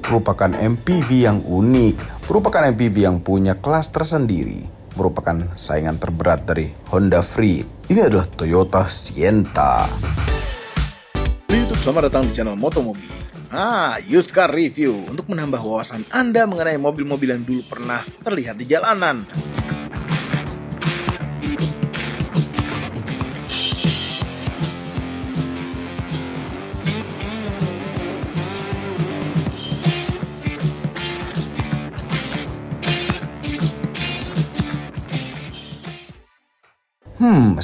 merupakan MPV yang unik, merupakan MPV yang punya kelas tersendiri, merupakan saingan terberat dari Honda Freed. Ini adalah Toyota Sienta. Di YouTube, selamat datang di channel Motomobi. Used car review untuk menambah wawasan Anda mengenai mobil-mobil yang dulu pernah terlihat di jalanan.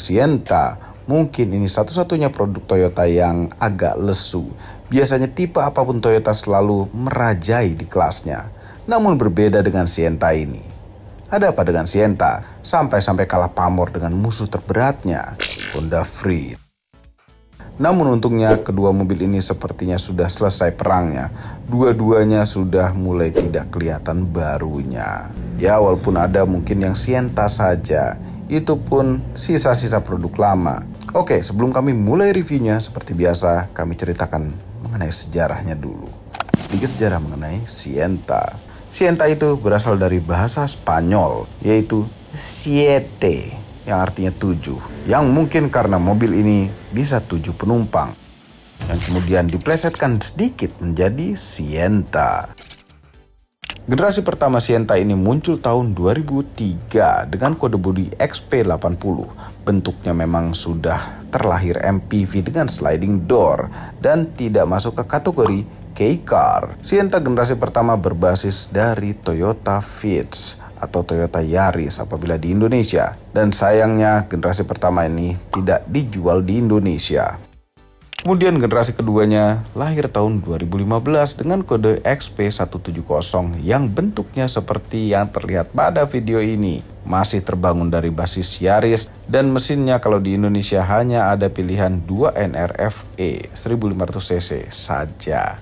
Sienta. Mungkin ini satu-satunya produk Toyota yang agak lesu. Biasanya tipe apapun Toyota selalu merajai di kelasnya. Namun berbeda dengan Sienta ini. Ada apa dengan Sienta? Sampai-sampai kalah pamor dengan musuh terberatnya, Honda Freed. Namun untungnya kedua mobil ini sepertinya sudah selesai perangnya. Dua-duanya sudah mulai tidak kelihatan barunya. Ya, walaupun ada mungkin yang Sienta saja. Itu pun sisa-sisa produk lama. Oke, sebelum kami mulai reviewnya, seperti biasa kami ceritakan mengenai sejarahnya dulu. Sedikit sejarah mengenai Sienta. Sienta itu berasal dari bahasa Spanyol, yaitu siete, yang artinya 7. Yang mungkin karena mobil ini bisa 7 penumpang, yang kemudian diplesetkan sedikit menjadi Sienta. Generasi pertama Sienta ini muncul tahun 2003 dengan kode bodi XP80. Bentuknya memang sudah terlahir MPV dengan sliding door dan tidak masuk ke kategori K-Car. Sienta generasi pertama berbasis dari Toyota Vitz atau Toyota Yaris apabila di Indonesia. Dan sayangnya generasi pertama ini tidak dijual di Indonesia. Kemudian generasi keduanya lahir tahun 2015 dengan kode XP170 yang bentuknya seperti yang terlihat pada video ini. Masih terbangun dari basis Yaris dan mesinnya kalau di Indonesia hanya ada pilihan 2NRFE 1500cc saja.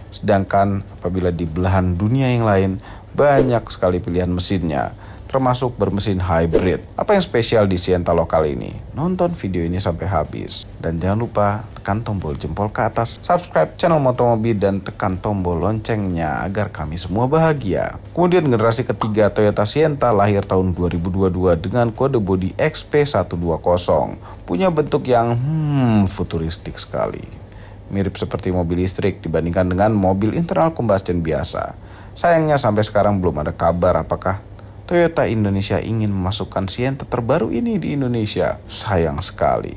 Sedangkan apabila di belahan dunia yang lain banyak sekali pilihan mesinnya, termasuk bermesin hybrid. Apa yang spesial di Sienta lokal ini? Nonton video ini sampai habis. Dan jangan lupa tekan tombol jempol ke atas, subscribe channel Motomobi, dan tekan tombol loncengnya agar kami semua bahagia. Kemudian generasi ketiga Toyota Sienta lahir tahun 2022 dengan kode bodi XP120. Punya bentuk yang futuristik sekali. Mirip seperti mobil listrik dibandingkan dengan mobil internal combustion biasa. Sayangnya sampai sekarang belum ada kabar apakah Toyota Indonesia ingin memasukkan Sienta terbaru ini di Indonesia. Sayang sekali.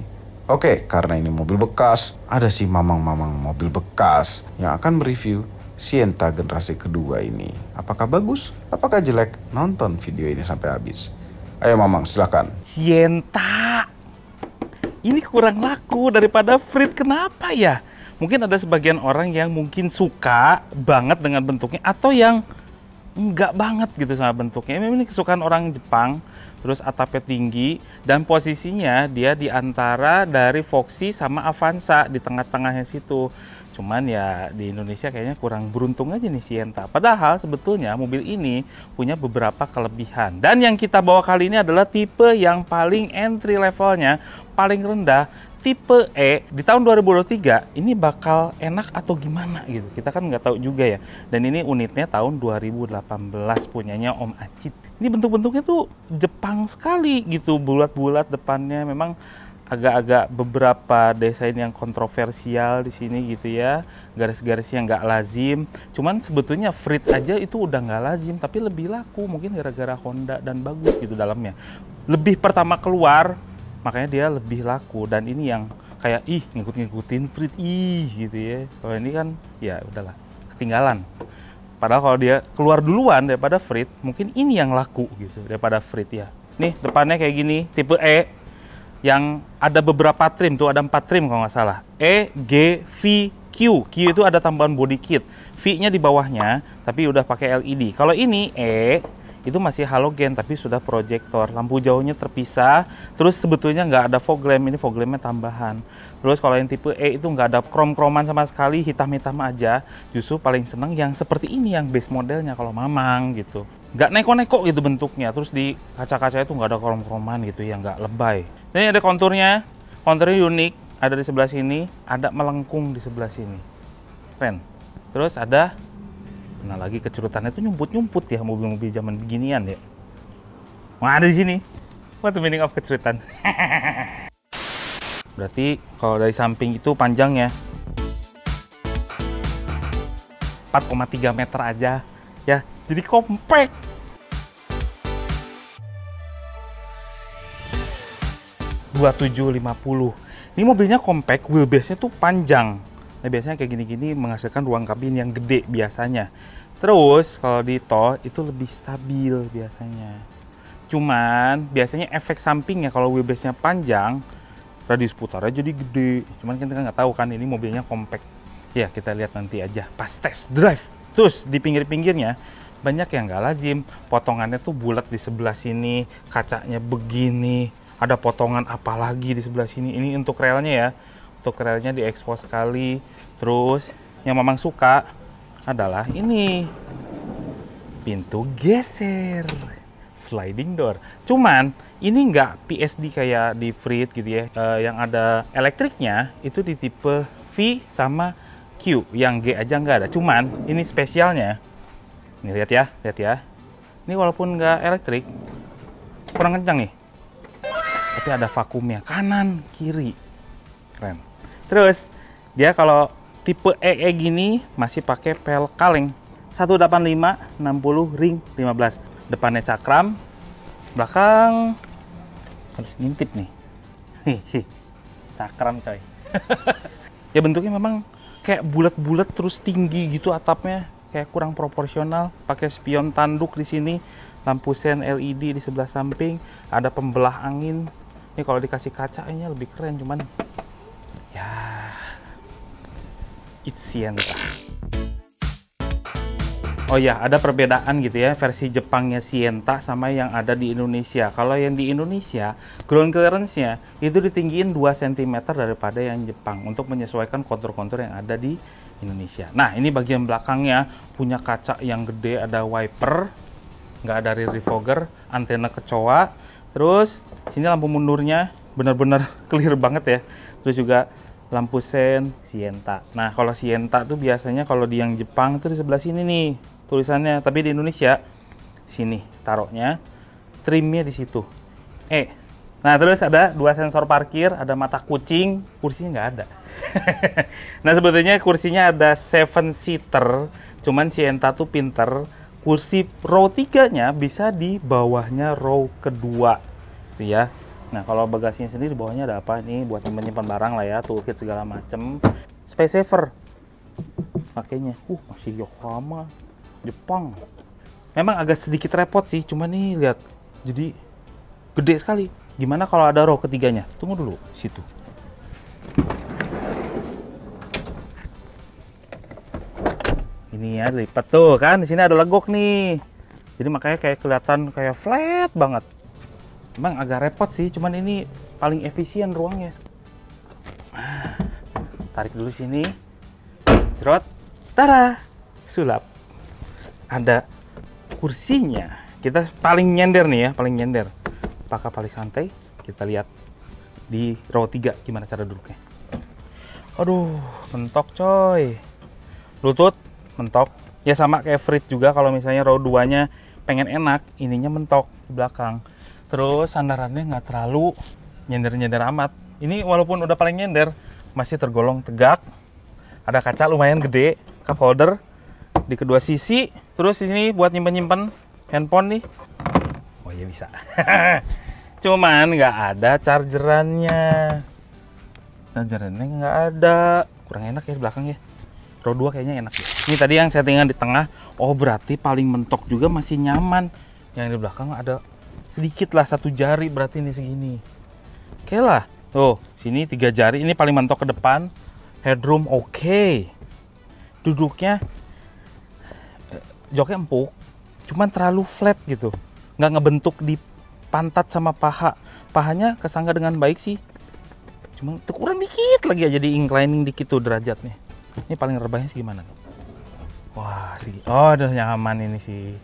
Oke, karena ini mobil bekas, ada si mamang-mamang mobil bekas yang akan mereview Sienta generasi kedua ini. Apakah bagus? Apakah jelek? Nonton video ini sampai habis. Ayo mamang, silakan. Sienta ini kurang laku daripada Freed. Kenapa ya? Mungkin ada sebagian orang yang mungkin suka banget dengan bentuknya atau yang enggak banget gitu sama bentuknya. Memang ini kesukaan orang Jepang. Terus atapnya tinggi dan posisinya dia di antara dari Foxy sama Avanza di tengah-tengahnya situ. Cuman ya di Indonesia kayaknya kurang beruntung aja nih Sienta. Padahal sebetulnya mobil ini punya beberapa kelebihan. Dan yang kita bawa kali ini adalah tipe yang paling entry levelnya, paling rendah. Tipe E di tahun 2023 ini bakal enak atau gimana gitu. Kita kan nggak tahu juga ya. Dan ini unitnya tahun 2018 punyanya Om Acit. Ini bentuk-bentuknya tuh Jepang sekali gitu. Bulat-bulat depannya, memang agak-agak beberapa desain yang kontroversial di sini gitu ya. Garis-garisnya nggak lazim. Cuman sebetulnya Freed aja itu udah nggak lazim, tapi lebih laku mungkin gara-gara Honda dan bagus gitu dalamnya. Lebih pertama keluar, makanya dia lebih laku. Dan ini yang kayak ngikut-ngikutin Freed gitu ya. Kalau ini kan ya udahlah ketinggalan. Padahal kalau dia keluar duluan daripada Freed, mungkin ini yang laku gitu daripada Freed ya. Nih depannya kayak gini, tipe E yang ada beberapa trim tuh, ada 4 trim kalau nggak salah. E, G, V, Q. Q itu ada tambahan body kit. V-nya di bawahnya tapi udah pakai LED. Kalau ini E itu masih halogen tapi sudah proyektor, lampu jauhnya terpisah. Terus sebetulnya nggak ada fog lamp, ini fog lampnya tambahan. Terus kalau yang tipe E itu nggak ada krom-kroman sama sekali, hitam-hitam aja. Justru paling seneng yang seperti ini, yang base modelnya kalau mamang gitu. Nggak neko-neko gitu bentuknya. Terus di kaca-kaca itu nggak ada krom-kroman gitu ya, nggak lebay. Ini ada konturnya unik, ada di sebelah sini, ada melengkung di sebelah sini. Keren. Terus ada Nah lagi kecerutannya tuh nyumput-nyumput ya mobil-mobil zaman beginian ya. Wah ada di sini. What the meaning of kecerutan? Berarti kalau dari samping itu panjangnya 4,3 meter aja ya. Jadi compact. Ini mobilnya compact, wheelbase-nya tuh panjang. Nah, biasanya kayak gini-gini menghasilkan ruang kabin yang gede biasanya. Terus kalau di tol itu lebih stabil biasanya. Cuman biasanya efek sampingnya kalau wheelbase-nya panjang, radius putarnya jadi gede. Cuman kita nggak tahu kan ini mobilnya compact. Ya kita lihat nanti aja pas test drive. Terus di pinggir-pinggirnya banyak yang nggak lazim. Potongannya tuh bulat di sebelah sini, kacanya begini. Ada potongan apa lagi di sebelah sini. Ini untuk relnya ya. Untuk relnya diekspos sekali. Terus yang memang suka adalah ini. Pintu geser. Sliding door. Cuman ini nggak PSD kayak di Freed gitu ya. Yang ada elektriknya itu di tipe V sama Q. Yang G aja nggak ada. Cuman ini spesialnya. Nih lihat ya. Ini walaupun nggak elektrik. Kurang kencang nih. Tapi ada vakumnya kanan kiri, keren. Terus dia kalau tipe EE gini masih pakai pel kaleng 185 60 ring 15. Depannya cakram, belakang harus ngintip nih. Hihi, cakram coy. Ya bentuknya memang kayak bulat-bulat terus tinggi gitu atapnya, kayak kurang proporsional. Pakai spion tanduk di sini, lampu sen LED di sebelah samping, ada pembelah angin. Ini kalau dikasih kacanya lebih keren, cuman ya it's Sienta. Oh ya, ada perbedaan gitu ya versi Jepangnya Sienta sama yang ada di Indonesia. Kalau yang di Indonesia ground clearance-nya itu ditinggiin 2 cm daripada yang Jepang untuk menyesuaikan kontur-kontur yang ada di Indonesia. Nah, ini bagian belakangnya punya kaca yang gede, ada wiper, nggak ada rear defogger, antena kecoa. Terus sini lampu mundurnya benar-benar clear banget ya. Terus juga lampu sen Sienta. Nah kalau Sienta tuh biasanya kalau di yang Jepang itu di sebelah sini nih tulisannya. Tapi di Indonesia sini taruhnya, trimnya di situ. Nah terus ada 2 sensor parkir, ada mata kucing, kursinya nggak ada. Nah sebetulnya kursinya ada 7-seater, cuman Sienta tuh pinter. Kursi row 3-nya bisa di bawahnya row kedua tuh ya. Nah kalau bagasinya sendiri di bawahnya ada apa nih, buat menyimpan barang lah ya, toolkit segala macem. Space saver pakainya masih Yokohama Jepang. Memang agak sedikit repot sih, cuman nih lihat jadi gede sekali. Gimana kalau ada row ketiganya? Tunggu dulu situ. Ini ya lipat tuh kan, di sini ada legok nih. Jadi makanya kayak kelihatan kayak flat banget. Emang agak repot sih, cuman ini paling efisien ruangnya. Tarik dulu sini. Cerot. Tara. Sulap. Ada kursinya. Kita paling nyender nih ya, paling nyender. Apakah paling santai? Kita lihat di row 3 gimana cara duduknya. Aduh, mentok coy. Lutut mentok. Ya sama kayak Freed juga, kalau misalnya row 2-nya pengen enak, ininya mentok di belakang. Terus sandarannya nggak terlalu nyender-nyender amat. Ini walaupun udah paling nyender, masih tergolong tegak. Ada kaca lumayan gede, cup holder di kedua sisi. Terus di sini buat nyimpen-nyimpen handphone nih. Oh iya bisa. Cuman nggak ada chargerannya. Chargerannya nggak ada. Kurang enak ya di belakang ya. Row 2 kayaknya enak ya. Ini tadi yang settingan di tengah. Oh berarti paling mentok juga masih nyaman. Yang di belakang ada sedikit lah, 1 jari berarti ini segini. Oke lah. Tuh sini 3 jari. Ini paling mentok ke depan. Headroom oke. Duduknya joknya empuk. Cuman terlalu flat gitu. Nggak ngebentuk di pantat sama paha. Pahanya kesangga dengan baik sih. Cuma kurang dikit lagi aja, di inclining dikit tuh derajatnya. Ini paling rebahnya sih gimana nih? Wah, sih. Oh, udah nyaman ini sih.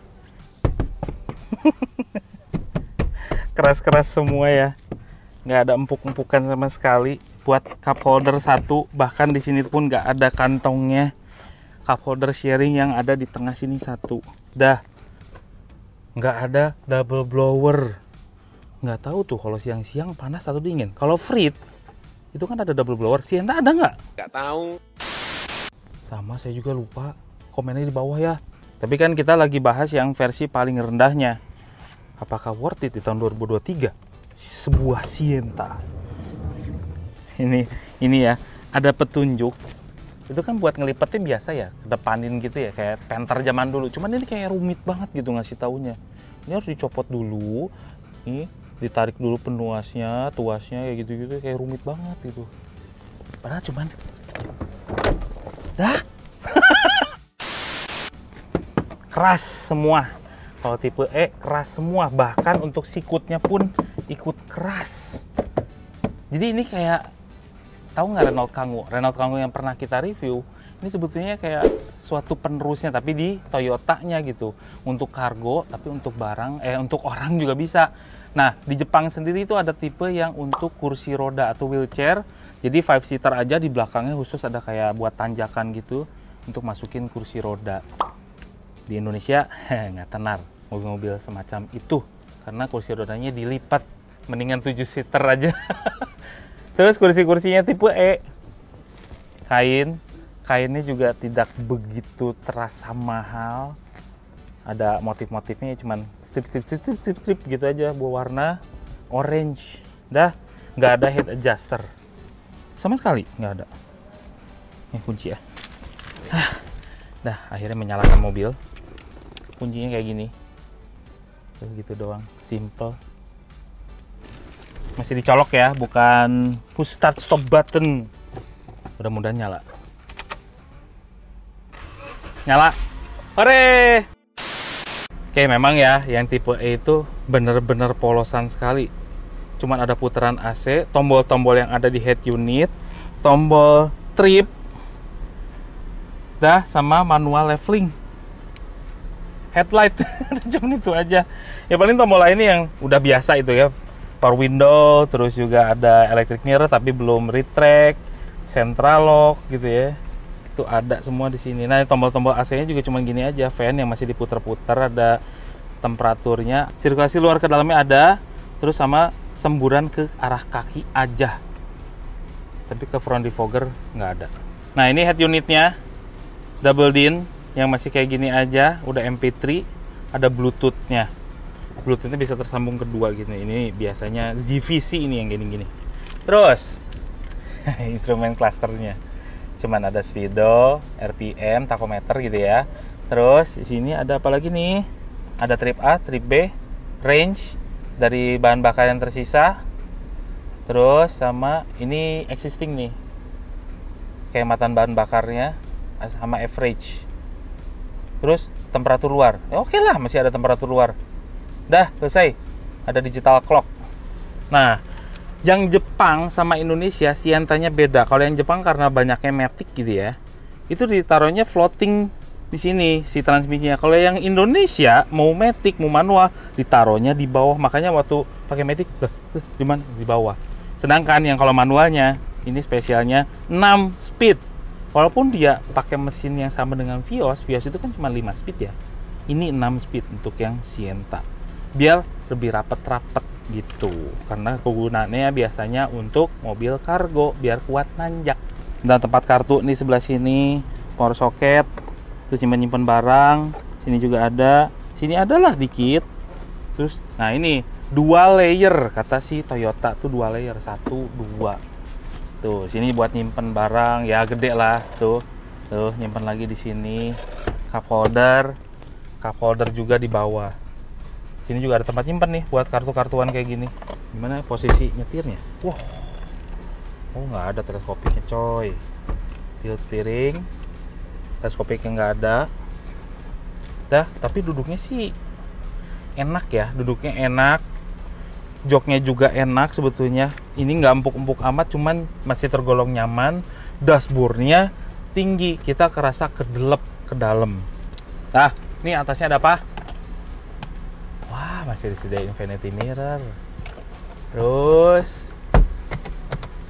Keras-keras semua ya. Nggak ada empuk-empukan sama sekali. Buat cup holder 1, bahkan di sini pun nggak ada kantongnya. cup holder sharing yang ada di tengah sini satu. Dah, nggak ada double blower. Nggak tahu tuh kalau siang-siang panas atau dingin. Kalau Frit itu kan ada double blower. Sienta ada nggak? Nggak tahu. Sama, saya juga lupa. Komennya di bawah ya. Tapi kan kita lagi bahas yang versi paling rendahnya. Apakah worth it di tahun 2023? Sebuah Sienta. Ini ya, ada petunjuk. Itu kan buat ngelipetin biasa ya, kedepanin gitu ya, kayak penter zaman dulu. Cuman ini kayak rumit banget gitu ngasih taunya. Ini harus dicopot dulu, nih ditarik dulu penuasnya, tuasnya kayak gitu-gitu, kayak rumit banget gitu. Padahal cuman, dah, keras semua. Kalau tipe E keras semua, bahkan untuk sikutnya pun ikut keras. Jadi ini kayak, tahu nggak Renault Kangoo? Renault Kangoo yang pernah kita review, ini sebetulnya kayak suatu penerusnya, tapi di Toyotanya gitu. Untuk kargo, tapi untuk barang, untuk orang juga bisa. Nah, di Jepang sendiri itu ada tipe yang untuk kursi roda atau wheelchair. Jadi 5-seater aja, di belakangnya khusus ada kayak buat tanjakan gitu, untuk masukin kursi roda. Di Indonesia, nggak tenar mobil-mobil semacam itu. Karena kursi rodanya dilipat, mendingan 7-seater aja. Terus kursi-kursinya tipe E, kainnya juga tidak begitu terasa mahal. Ada motif-motifnya, cuman strip gitu aja, berwarna orange. Dah, nggak ada head adjuster sama sekali, nggak ada. Ini kunci ya. Dah, akhirnya menyalakan mobil. Kuncinya kayak gini, terus gitu doang, simple. Masih dicolok ya, bukan push start stop button. Mudah-mudahan nyala. Nyala. Hore! Oke, memang ya, yang tipe E itu bener-bener polosan sekali. Cuman ada putaran AC, tombol-tombol yang ada di head unit, tombol trip, dah, sama manual leveling. Headlight, cuman itu aja. Ya paling tombol lainnya yang udah biasa itu ya. Power window, terus juga ada electric mirror tapi belum retract, central lock gitu ya. Itu ada semua di sini. Nah, tombol-tombol AC-nya juga cuma gini aja, fan yang masih diputar-putar, ada temperaturnya, sirkulasi luar ke dalamnya ada, terus sama semburan ke arah kaki aja. Tapi ke front defogger nggak ada. Nah, ini head unitnya double din yang masih kayak gini aja, udah MP3, ada Bluetooth-nya. Bluetooth-nya bisa tersambung kedua gini. Ini biasanya ZVC ini yang gini-gini. Terus instrumen clusternya cuman ada speedo, RPM, tachometer gitu ya. Terus di sini ada apa lagi nih? Ada trip A, trip B, range dari bahan bakar yang tersisa. Terus sama ini existing nih, kehematan bahan bakarnya sama average. Terus temperatur luar. Ya, oke lah, masih ada temperatur luar. Dah, selesai. Ada digital clock. Nah, yang Jepang sama Indonesia Sientanya beda. Kalau yang Jepang karena banyaknya matic gitu ya, itu ditaruhnya floating di sini si transmisinya. Kalau yang Indonesia mau matic mau manual, ditaruhnya di bawah. Makanya waktu pakai matic, di mana? Di bawah. Sedangkan yang kalau manualnya, ini spesialnya 6 speed. Walaupun dia pakai mesin yang sama dengan Vios itu kan cuma 5 speed ya. Ini 6 speed untuk yang Sienta. Biar lebih rapet-rapet gitu. Karena kegunaannya biasanya untuk mobil kargo, biar kuat nanjak. Dan tempat kartu nih sebelah sini, power socket, terus nyimpen barang. Sini juga ada. Sini adalah dikit. Terus, nah ini dual layer, kata si Toyota tuh dual layer, 1, 2. Tuh, sini buat nyimpen barang, ya gede lah tuh. Tuh, nyimpen lagi di sini. Cup holder juga di bawah. Sini juga ada tempat nyimpen nih buat kartu-kartuan kayak gini. Gimana posisi nyetirnya? Wah. Oh, nggak ada teleskopiknya, coy. Tilt steering. Teleskopiknya nggak ada. Dah, tapi duduknya sih enak ya, duduknya enak. Joknya juga enak sebetulnya. Ini nggak empuk-empuk amat, cuman masih tergolong nyaman. Dashboardnya tinggi, kita kerasa kedelep ke dalam. Nah, ini atasnya ada apa? Wah, masih disediain vanity mirror. Terus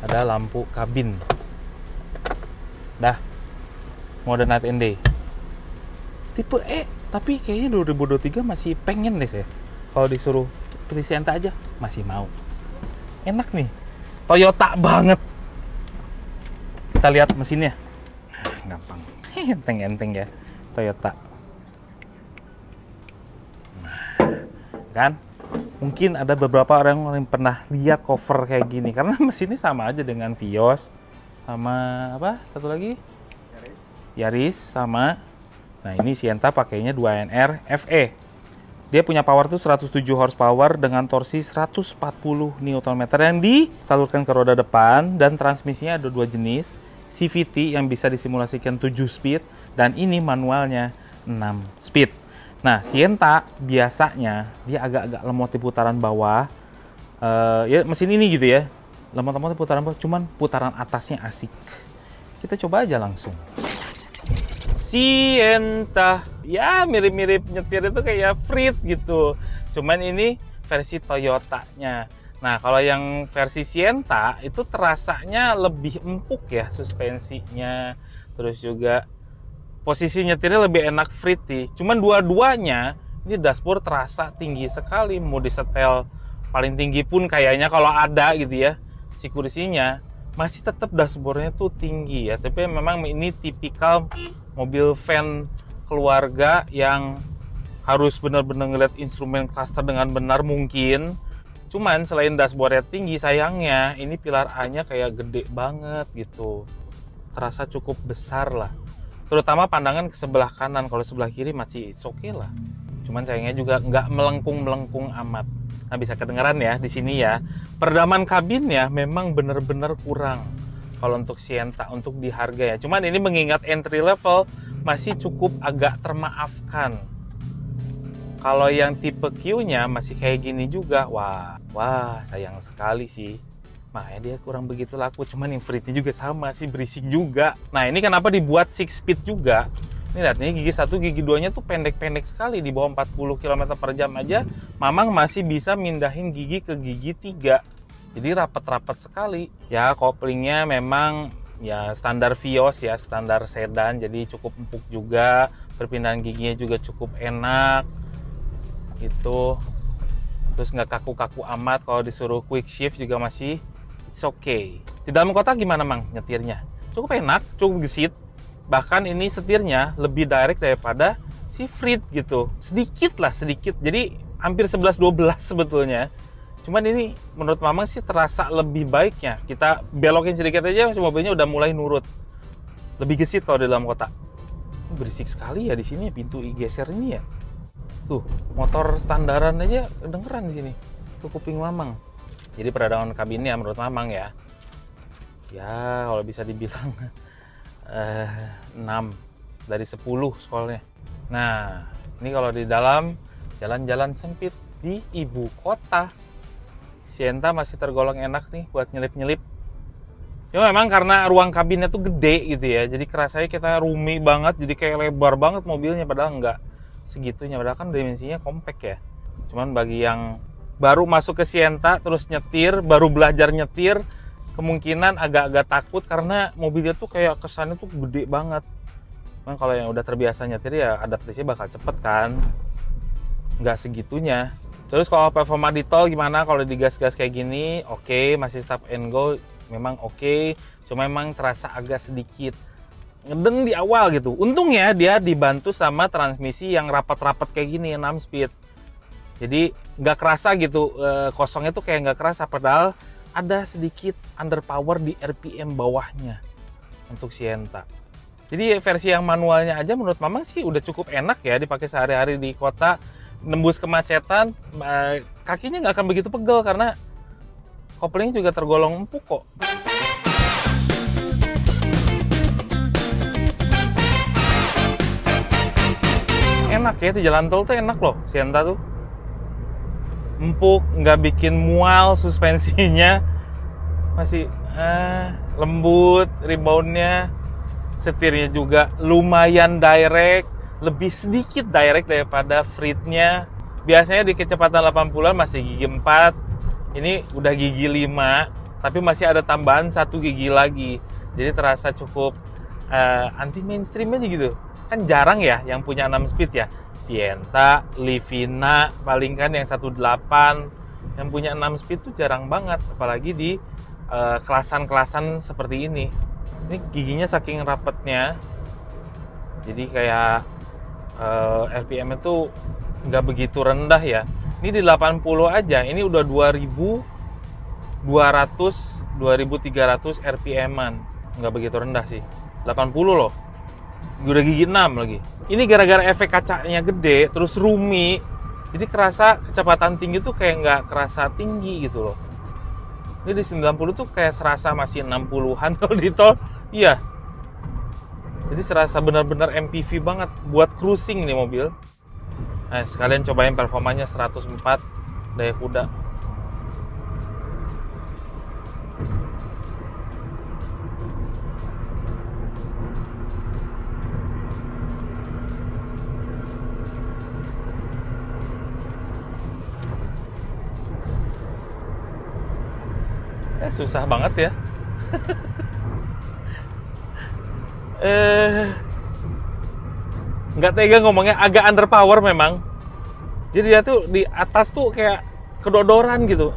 ada lampu kabin. Dah. mode night and day. Tipe E, tapi kayaknya 2023 masih pengen deh saya. Kalau disuruh pilih Sienta aja, masih mau. Enak nih, Toyota banget. Kita lihat mesinnya. Nah, gampang, enteng-enteng ya, Toyota. Nah, kan? Mungkin ada beberapa orang yang pernah lihat cover kayak gini, karena mesinnya sama aja dengan Vios, sama apa? Satu lagi? Yaris sama. Nah, ini Sienta pakainya 2NR FE. Dia punya power tuh 107 horsepower dengan torsi 140 Nm yang disalurkan ke roda depan, dan transmisinya ada dua jenis, CVT yang bisa disimulasikan 7 speed dan ini manualnya 6 speed. Nah, Sienta biasanya dia agak-agak lemot di putaran bawah. Ya mesin ini gitu ya, lemot-lemot di putaran bawah, cuman putaran atasnya asik. Kita coba aja langsung. Sienta, ya mirip-mirip nyetir itu kayak Freed gitu, cuman ini versi Toyotanya. Nah, kalau yang versi Sienta itu terasanya lebih empuk ya suspensinya, terus juga posisi nyetirnya lebih enak Freed sih. Cuman dua-duanya ini dashboard terasa tinggi sekali, mau disetel paling tinggi pun kayaknya kalau ada gitu ya, si kursinya masih tetap dashboardnya tuh tinggi ya. Tapi memang ini tipikal mobil van keluarga yang harus benar-benar ngeliat instrumen cluster dengan benar mungkin. Cuman selain dashboardnya tinggi, sayangnya ini pilar A-nya kayak gede banget gitu. Terasa cukup besar lah. Terutama pandangan ke sebelah kanan, kalau sebelah kiri masih oke lah. Cuman sayangnya juga nggak melengkung-melengkung amat. Nah, bisa kedengaran ya di sini ya. Peredaman kabinnya memang benar-benar kurang kalau untuk Sienta, untuk di harga ya. Cuman ini mengingat entry level masih cukup agak termaafkan. Kalau yang tipe Q-nya masih kayak gini juga, wah sayang sekali sih. Makanya dia kurang begitu laku. Cuman yang Freed-nya juga sama sih, berisik juga. Nah, ini kenapa dibuat 6 speed juga? Ini lihat nih, gigi 1, gigi 2-nya tuh pendek-pendek sekali, di bawah 40 km per jam aja. Mamang masih bisa mindahin gigi ke gigi 3. Jadi rapat-rapat sekali. Ya, koplingnya memang ya standar Vios ya, standar sedan, jadi cukup empuk juga. Perpindahan giginya juga cukup enak. Gitu. Terus nggak kaku-kaku amat, kalau disuruh quick shift juga masih it's okay. Di dalam kota gimana Mang nyetirnya? Cukup enak, cukup gesit. Bahkan ini setirnya lebih direct daripada si Freed gitu. Sedikit lah, sedikit. Jadi hampir 11-12 sebetulnya. Cuman ini menurut Mamang sih terasa lebih baiknya. Kita belokin sedikit aja, mobilnya udah mulai nurut. Lebih gesit kalau di dalam kota. Berisik sekali ya di sini, pintu geser ini ya. Tuh, motor standaran aja kedengeran di sini. Tuh kuping Mamang. Jadi peredaman kabinnya menurut Mamang ya. Ya, kalau bisa dibilang 6 dari 10 skornya. Nah, ini kalau di dalam jalan-jalan sempit di ibu kota, Sienta masih tergolong enak nih buat nyelip-nyelip. Ya memang karena ruang kabinnya tuh gede gitu ya, jadi kerasanya kita roomy banget, jadi kayak lebar banget mobilnya, padahal nggak segitunya, padahal kan dimensinya compact ya. Cuman bagi yang baru masuk ke Sienta terus nyetir, baru belajar nyetir, kemungkinan agak-agak takut karena mobilnya tuh kayak kesannya tuh gede banget. Cuman kalau yang udah terbiasa nyetir ya adaptasinya bakal cepet kan, nggak segitunya. Terus kalau performa di tol gimana? Kalau digas-gas kayak gini, oke, masih stop and go, memang oke. Cuma memang terasa agak sedikit ngedeng di awal gitu. Untungnya dia dibantu sama transmisi yang rapat-rapat kayak gini, 6 speed. Jadi nggak kerasa gitu, kosongnya tuh kayak nggak kerasa. Padahal ada sedikit underpower di RPM bawahnya untuk Sienta. Jadi versi yang manualnya aja menurut Mamang sih udah cukup enak ya dipakai sehari-hari di kota. Nembus kemacetan, kakinya nggak akan begitu pegel karena koplingnya juga tergolong empuk kok. Enak ya, di jalan tol tuh enak loh Sienta tuh. Empuk, nggak bikin mual, suspensinya masih lembut, reboundnya, setirnya juga lumayan direct. Lebih sedikit direct daripada Freed-nya. Biasanya di kecepatan 80-an masih gigi 4, ini udah gigi 5, tapi masih ada tambahan 1 gigi lagi. Jadi terasa cukup anti mainstream aja gitu. Kan jarang ya yang punya 6 speed ya. Sienta, Livina, paling kan yang 18 yang punya 6 speed tuh jarang banget, apalagi di kelasan-kelasan seperti ini. Ini giginya saking rapetnya, jadi kayak RPM itu nggak begitu rendah ya. Ini di 80 aja, ini udah 2200, 2300 RPM-an. Nggak begitu rendah sih. 80 loh. Udah gigi 6 lagi. Ini gara-gara efek kacanya gede, terus roomy, jadi kerasa kecepatan tinggi tuh kayak nggak kerasa tinggi gitu loh. Ini di 90 tuh kayak serasa masih 60-an kalau di tol. Iya. Jadi serasa benar-benar MPV banget buat cruising nih mobil. Nah, sekalian cobain performanya 104 daya kuda. Susah banget ya. Nggak tega ngomongnya, agak underpower memang. Jadi dia tuh di atas tuh kayak kedodoran gitu.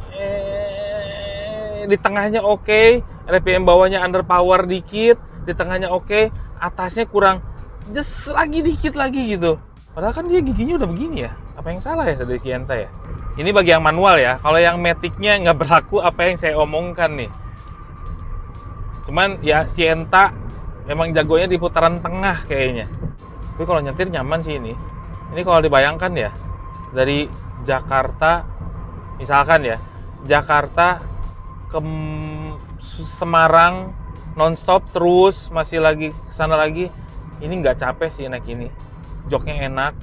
Di tengahnya oke, RPM bawahnya underpower dikit, di tengahnya oke, atasnya kurang just lagi dikit lagi gitu. Padahal kan dia giginya udah begini ya. Apa yang salah ya dari Sienta ya? Ini bagi yang manual ya. Kalau yang matic-nya nggak berlaku apa yang saya omongkan nih. Cuman ya Sienta memang jagonya di putaran tengah kayaknya. Tapi kalau nyetir nyaman sih ini. Ini kalau dibayangkan ya, dari Jakarta, misalkan ya, Jakarta ke Semarang nonstop terus, masih lagi kesana lagi, ini nggak capek sih naik ini. Joknya enak,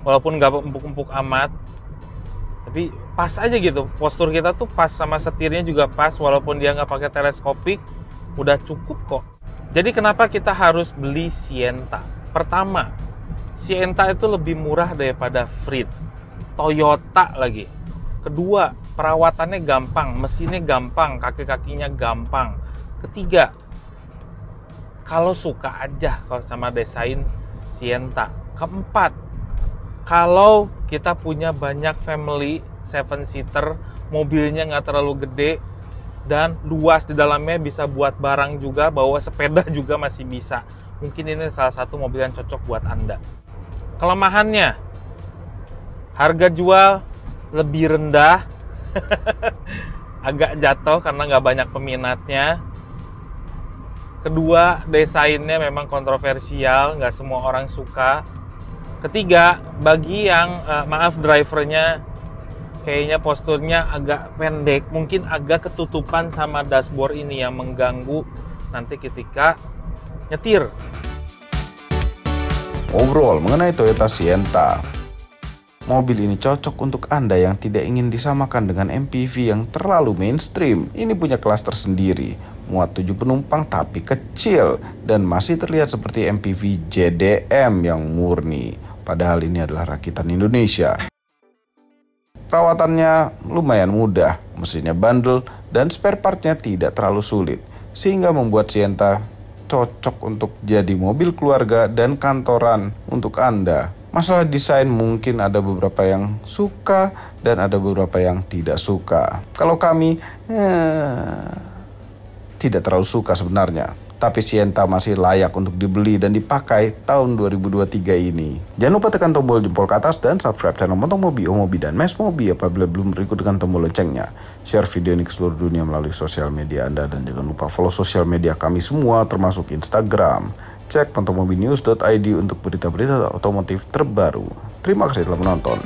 walaupun nggak empuk-empuk amat. Tapi pas aja gitu, postur kita tuh pas, sama setirnya juga pas, walaupun dia nggak pakai teleskopik, udah cukup kok. Jadi kenapa kita harus beli Sienta? Pertama, Sienta itu lebih murah daripada Freed, Toyota lagi. Kedua, perawatannya gampang, mesinnya gampang, kaki-kakinya gampang. Ketiga, kalau suka aja kalau sama desain Sienta. Keempat, kalau kita punya banyak family 7-seater, mobilnya nggak terlalu gede dan luas di dalamnya, bisa buat barang juga, bawa sepeda juga masih bisa. Mungkin ini salah satu mobil yang cocok buat Anda. Kelemahannya, harga jual lebih rendah, agak jatuh karena nggak banyak peminatnya. Kedua, desainnya memang kontroversial, nggak semua orang suka. Ketiga, bagi yang drivernya kayaknya posturnya agak pendek, mungkin agak ketutupan sama dashboard ini yang mengganggu nanti ketika nyetir. Ngobrol mengenai Toyota Sienta. Mobil ini cocok untuk Anda yang tidak ingin disamakan dengan MPV yang terlalu mainstream. Ini punya kelas tersendiri, muat 7 penumpang tapi kecil, dan masih terlihat seperti MPV JDM yang murni. Padahal ini adalah rakitan Indonesia. Perawatannya lumayan mudah, mesinnya bandel, dan spare partnya tidak terlalu sulit, sehingga membuat Sienta cocok untuk jadi mobil keluarga dan kantoran untuk Anda. Masalah desain mungkin ada beberapa yang suka dan ada beberapa yang tidak suka. Kalau kami tidak terlalu suka sebenarnya. Tapi Sienta masih layak untuk dibeli dan dipakai tahun 2023 ini. Jangan lupa tekan tombol jempol ke atas dan subscribe channel Montong Mobi, Omobi, dan Mes Mobi apabila belum berikut dengan tombol loncengnya. Share video ini ke seluruh dunia melalui sosial media Anda, dan jangan lupa follow sosial media kami semua termasuk Instagram. Cek montongmobinews.id untuk berita-berita otomotif terbaru. Terima kasih telah menonton.